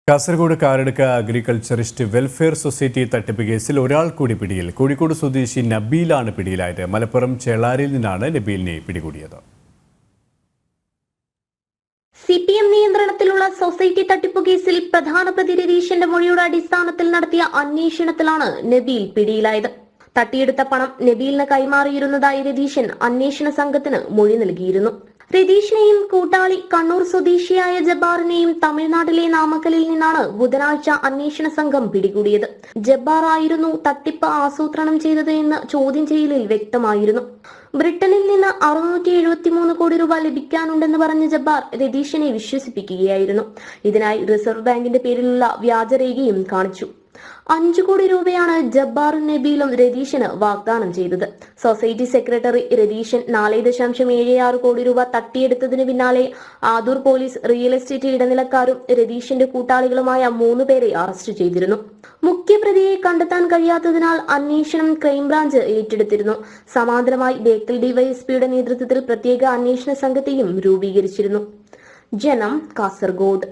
Kasaragod Karadukka agriculturist welfare society തട്ടിപ്പ് കേസിൽ ഒരാൾ കൂടി പിടിയിൽ. കോഴിക്കോട് സ്വദേശി നബീലാണ് പിടിയിലായത്. മലപ്പുറം ചേളാരിയിൽ നിന്നാണ് നബീലിനെ പിടികൂടിയത്. CPM നിയന്ത്രണത്തിലുള്ള സൊസൈറ്റി തട്ടിപ്പ് കേസിൽ പ്രധാന പ്രതി രതീഷിന്റെ മൊഴിയുടെ അടിസ്ഥാനത്തിൽ നടത്തിയ അന്വേഷണത്തിലാണ് നബീൽ പിടിയിലായത്. തട്ടിയെടുത്ത പണം നബീലിന് കൈമാറിയിരുന്നതായി രതീശൻ അന്വേഷണ സംഘത്തിന് മൊഴി നൽകിയിരുന്നു. രതീഷിനെയും കൂട്ടാളി കണ്ണൂർ സ്വദേശിയായ ജബ്ബാറിനെയും തമിഴ്നാട്ടിലെ നാമക്കലിൽ നിന്നാണ് ബുധനാഴ്ച അന്വേഷണ സംഘം പിടികൂടിയത്. ജബ്ബാർ ആയിരുന്നു തട്ടിപ്പ് ആസൂത്രണം ചെയ്തത് എന്ന് ചോദ്യം ചെയ്യലിൽ വ്യക്തമായിരുന്നു. ബ്രിട്ടനിൽ നിന്ന് 673 കോടി രൂപ ലഭിക്കാനുണ്ടെന്ന് പറഞ്ഞ ജബ്ബാർ രതീഷിനെ വിശ്വസിപ്പിക്കുകയായിരുന്നു. ഇതിനായി റിസർവ് ബാങ്കിന്റെ പേരിലുള്ള വ്യാജരേഖയും കാണിച്ചു. 5 കോടി രൂപയാണ് ജബ്ബാറും നബീലും രതീഷിന് വാഗ്ദാനം ചെയ്തത്. സൊസൈറ്റി സെക്രട്ടറി രതീശൻ 4.76 കോടി രൂപ തട്ടിയെടുത്തതിന് പിന്നാലെ ആദൂർ പോലീസ് റിയൽ എസ്റ്റേറ്റ് ഇടനിലക്കാരും രതീഷിന്റെ കൂട്ടാളികളുമായ 3 പേരെ അറസ്റ്റ് ചെയ്തിരുന്നു. മുഖ്യപ്രതിയെ കണ്ടെത്താൻ കഴിയാത്തതിനാൽ അന്വേഷണം ക്രൈംബ്രാഞ്ച് ഏറ്റെടുത്തിരുന്നു. സമാന്തരമായി ബേക്കൽ ഡിവൈഎസ്പിയുടെ നേതൃത്വത്തിൽ പ്രത്യേക അന്വേഷണ സംഘത്തെയും രൂപീകരിച്ചിരുന്നു. ജനം, കാസർഗോഡ്.